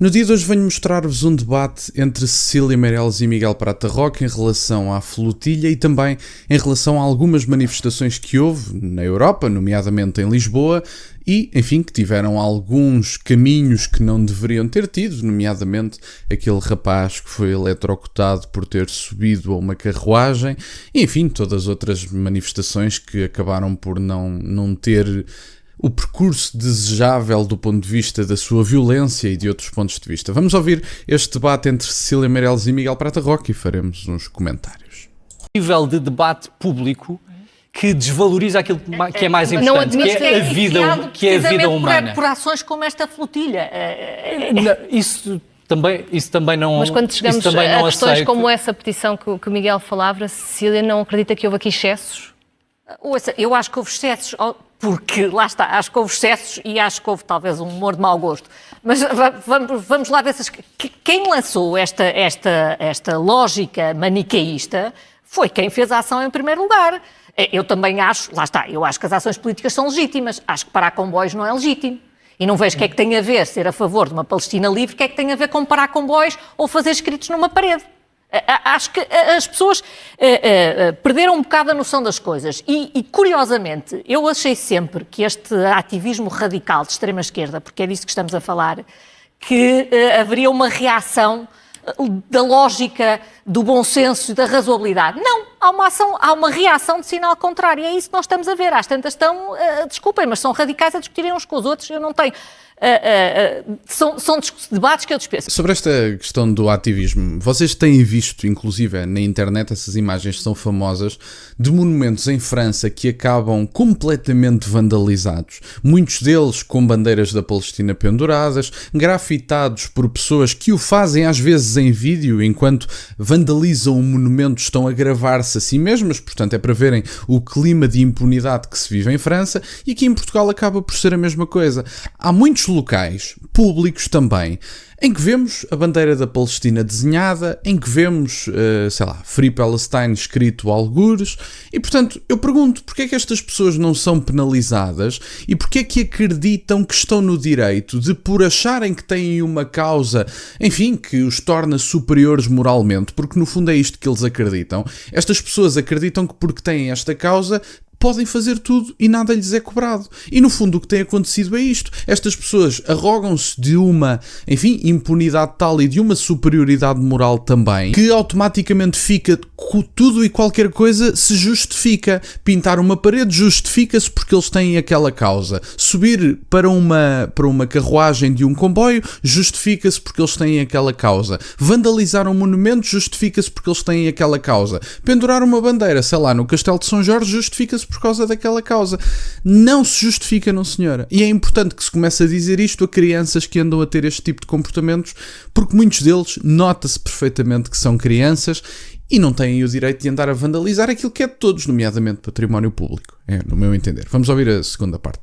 No dia de hoje venho mostrar-vos um debate entre Cecília Meirelles e Miguel Prata Roque em relação à flotilha e também em relação a algumas manifestações que houve na Europa, nomeadamente em Lisboa, e, enfim, que tiveram alguns caminhos que não deveriam ter tido, nomeadamente aquele rapaz que foi eletrocutado por ter subido a uma carruagem, e, enfim, todas as outras manifestações que acabaram por não ter o percurso desejável do ponto de vista da sua violência e de outros pontos de vista. Vamos ouvir este debate entre Cecília Meirelles e Miguel Prata Roque e faremos uns comentários. Nível de debate público que desvaloriza aquilo que é mais importante, que é a vida humana. Por ações como esta flotilha. Isso também não. Mas quando chegamos a questões aceito. Como essa petição que o Miguel falava, Cecília não acredita que houve aqui excessos? Ouça, eu acho que houve excessos, porque lá está, acho que houve excessos e acho que houve talvez um humor de mau gosto. Mas vamos lá ver se quem lançou esta lógica maniqueísta foi quem fez a ação em primeiro lugar. Eu também acho, lá está, eu acho que as ações políticas são legítimas, acho que parar comboios não é legítimo. E não vejo o que é que tem a ver ser a favor de uma Palestina livre, o que é que tem a ver com parar comboios ou fazer escritos numa parede. Acho que as pessoas perderam um bocado a noção das coisas e, curiosamente, eu achei sempre que este ativismo radical de extrema-esquerda, porque é disso que estamos a falar, que haveria uma reação da lógica, do bom senso e da razoabilidade. Não, há uma reação de sinal contrário, é isso que nós estamos a ver. Às tantas estão, desculpem, mas são radicais a discutirem uns com os outros, eu não tenho... São debates que eu dispenso. Sobre esta questão do ativismo, vocês têm visto, inclusive na internet, essas imagens que são famosas, de monumentos em França que acabam completamente vandalizados, muitos deles com bandeiras da Palestina penduradas, grafitados por pessoas que o fazem às vezes em vídeo, enquanto vandalizam o monumento estão a gravar-se a si mesmas, portanto é para verem o clima de impunidade que se vive em França, e aqui em Portugal acaba por ser a mesma coisa. Há muitos locais, públicos também, em que vemos a bandeira da Palestina desenhada, em que vemos, Free Palestine escrito a algures, e portanto eu pergunto, porquê é que estas pessoas não são penalizadas e porquê é que acreditam que estão no direito de, por acharem que têm uma causa, enfim, que os torna superiores moralmente, porque no fundo é isto que eles acreditam. Estas pessoas acreditam que porque têm esta causa podem fazer tudo e nada lhes é cobrado. E no fundo o que tem acontecido é isto. Estas pessoas arrogam-se de uma, enfim, impunidade tal e de uma superioridade moral também, que automaticamente fica tudo e qualquer coisa se justifica. Pintar uma parede justifica-se porque eles têm aquela causa. Subir para uma carruagem de um comboio justifica-se porque eles têm aquela causa. Vandalizar um monumento justifica-se porque eles têm aquela causa. Pendurar uma bandeira, no Castelo de São Jorge justifica-se por causa daquela causa. Não se justifica, não senhora. E é importante que se comece a dizer isto a crianças que andam a ter este tipo de comportamentos, porque muitos deles nota-se perfeitamente que são crianças e não têm o direito de andar a vandalizar aquilo que é de todos, nomeadamente património público. É, no meu entender. Vamos ouvir a segunda parte.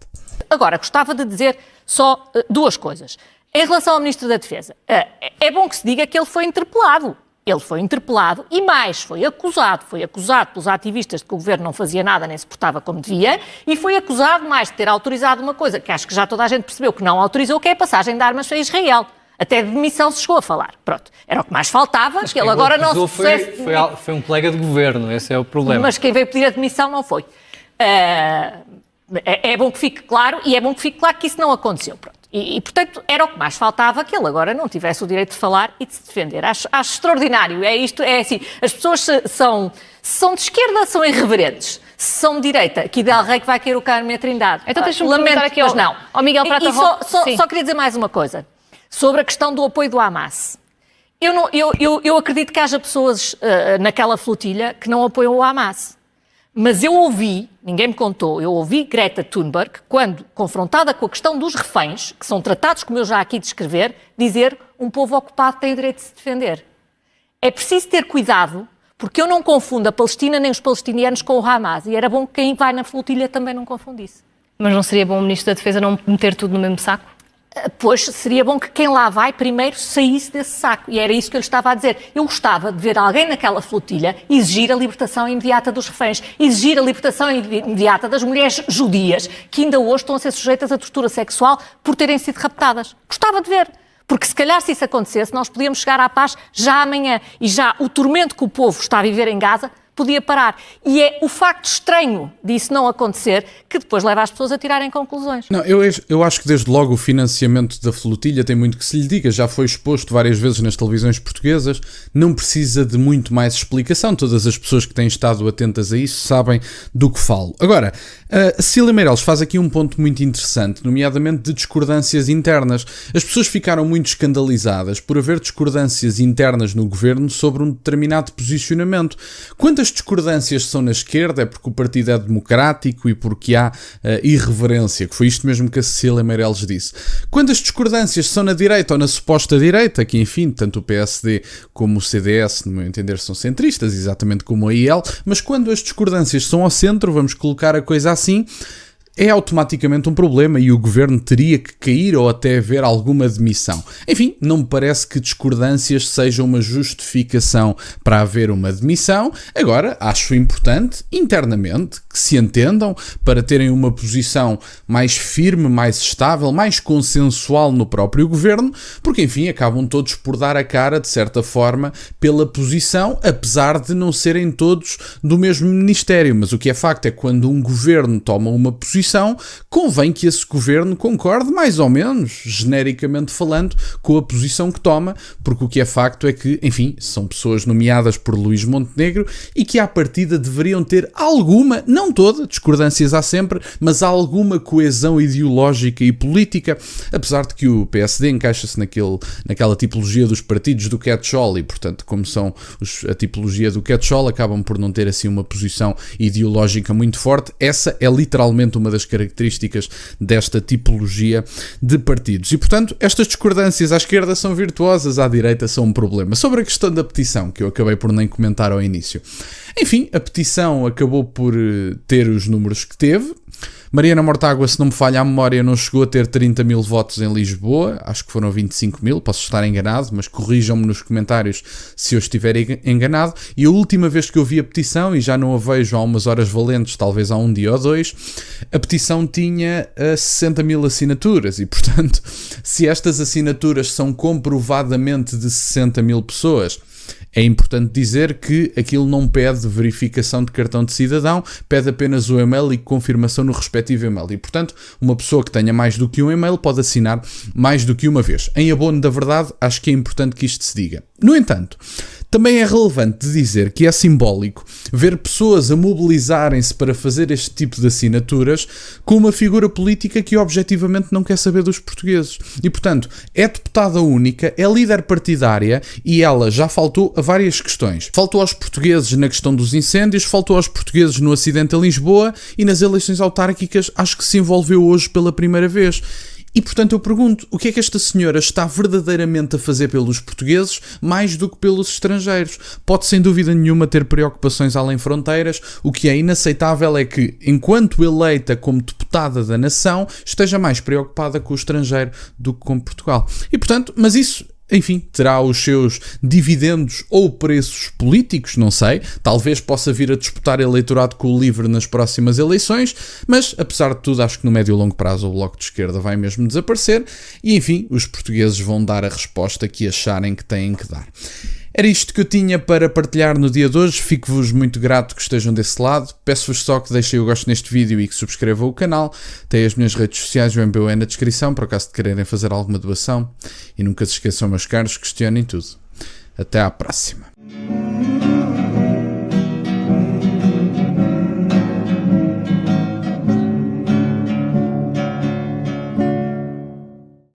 Agora, gostava de dizer só duas coisas. Em relação ao Ministro da Defesa, é bom que se diga que ele foi interpelado. Ele foi interpelado e mais, foi acusado pelos ativistas de que o governo não fazia nada nem se portava como devia e foi acusado mais de ter autorizado uma coisa que acho que já toda a gente percebeu que não autorizou, que é a passagem de armas para Israel. Até de demissão se chegou a falar. Pronto, era o que mais faltava, mas que ele agora não se foi um colega de governo, esse é o problema. Mas quem veio pedir a demissão não foi. É bom que fique claro e é bom que fique claro que isso não aconteceu. Pronto. E, portanto, era o que mais faltava que ele agora não tivesse o direito de falar e de se defender. Acho extraordinário. É isto, é assim, as pessoas são de esquerda, são irreverentes. Se são de direita, que Del Rey que vai cair o Carme Trindade. Então deixa-me perguntar aqui ao Miguel Prata Roque. Só queria dizer mais uma coisa. Sobre a questão do apoio do Hamas. Eu acredito que haja pessoas naquela flotilha que não apoiam o Hamas. Mas eu ouvi, ninguém me contou, eu ouvi Greta Thunberg, quando confrontada com a questão dos reféns, que são tratados, como eu já aqui descrever, dizer um povo ocupado tem o direito de se defender. É preciso ter cuidado, porque eu não confundo a Palestina nem os palestinianos com o Hamas. E era bom que quem vai na flotilha também não confundisse. Mas não seria bom o Ministro da Defesa não meter tudo no mesmo saco? Pois seria bom que quem lá vai primeiro saísse desse saco. E era isso que eu lhe estava a dizer. Eu gostava de ver alguém naquela flotilha exigir a libertação imediata dos reféns, exigir a libertação imediata das mulheres judias que ainda hoje estão a ser sujeitas a tortura sexual por terem sido raptadas. Gostava de ver. Porque se calhar se isso acontecesse, nós podíamos chegar à paz já amanhã e já o tormento que o povo está a viver em Gaza podia parar. E é o facto estranho disso não acontecer que depois leva as pessoas a tirarem conclusões. Não, eu acho que desde logo o financiamento da flotilha tem muito que se lhe diga, já foi exposto várias vezes nas televisões portuguesas, não precisa de muito mais explicação, todas as pessoas que têm estado atentas a isso sabem do que falo. Agora, a Cecília Meirelles faz aqui um ponto muito interessante, nomeadamente de discordâncias internas. As pessoas ficaram muito escandalizadas por haver discordâncias internas no governo sobre um determinado posicionamento. Quantas discordâncias são na esquerda é porque o partido é democrático e porque há irreverência, que foi isto mesmo que a Cecília Meirelles disse. Quantas discordâncias são na direita ou na suposta direita, que enfim, tanto o PSD como o CDS, no meu entender, são centristas, exatamente como a IEL, mas quando as discordâncias são ao centro, vamos colocar a coisa assim, é automaticamente um problema e o governo teria que cair ou até haver alguma demissão. Enfim, não me parece que discordâncias sejam uma justificação para haver uma demissão. Agora, acho importante, internamente, que se entendam para terem uma posição mais firme, mais estável, mais consensual no próprio governo, porque, enfim, acabam todos por dar a cara, de certa forma, pela posição, apesar de não serem todos do mesmo ministério. Mas o que é facto é que quando um governo toma uma posição, convém que esse governo concorde, mais ou menos, genericamente falando, com a posição que toma, porque o que é facto é que, enfim, são pessoas nomeadas por Luís Montenegro e que à partida deveriam ter alguma, não toda, discordâncias há sempre, mas alguma coesão ideológica e política, apesar de que o PSD encaixa-se naquela tipologia dos partidos do catch-all e, portanto, como são a tipologia do catch-all, acabam por não ter assim uma posição ideológica muito forte. Essa é literalmente uma das características desta tipologia de partidos. E, portanto, estas discordâncias à esquerda são virtuosas, à direita são um problema. Sobre a questão da petição, que eu acabei por nem comentar ao início. Enfim, a petição acabou por ter os números que teve. Mariana Mortágua, se não me falha a memória, não chegou a ter 30 mil votos em Lisboa, acho que foram 25 mil, posso estar enganado, mas corrijam-me nos comentários se eu estiver enganado. E a última vez que eu vi a petição, e já não a vejo há umas horas valentes, talvez há um dia ou dois, a petição tinha 60 mil assinaturas e, portanto, se estas assinaturas são comprovadamente de 60 mil pessoas, é importante dizer que aquilo não pede verificação de cartão de cidadão, pede apenas o e-mail e confirmação no respectivo e-mail. E, portanto, uma pessoa que tenha mais do que um e-mail pode assinar mais do que uma vez. Em abono da verdade, acho que é importante que isto se diga. No entanto, também é relevante dizer que é simbólico ver pessoas a mobilizarem-se para fazer este tipo de assinaturas com uma figura política que objetivamente não quer saber dos portugueses. E, portanto, é deputada única, é líder partidária e ela já faltou a várias questões. Faltou aos portugueses na questão dos incêndios, faltou aos portugueses no acidente em Lisboa e nas eleições autárquicas acho que se envolveu hoje pela primeira vez. E, portanto, eu pergunto, o que é que esta senhora está verdadeiramente a fazer pelos portugueses mais do que pelos estrangeiros? Pode, sem dúvida nenhuma, ter preocupações além fronteiras. O que é inaceitável é que, enquanto eleita como deputada da nação, esteja mais preocupada com o estrangeiro do que com Portugal. E, portanto, mas isso, enfim, terá os seus dividendos ou preços políticos, não sei. Talvez possa vir a disputar eleitorado com o LIVRE nas próximas eleições, mas, apesar de tudo, acho que no médio e longo prazo o Bloco de Esquerda vai mesmo desaparecer e, enfim, os portugueses vão dar a resposta que acharem que têm que dar. Era isto que eu tinha para partilhar no dia de hoje. Fico-vos muito grato que estejam desse lado. Peço-vos só que deixem o gosto neste vídeo e que subscrevam o canal. Tem as minhas redes sociais, o MBOE na descrição, por acaso de quererem fazer alguma doação. E nunca se esqueçam, meus caros, questionem tudo. Até à próxima.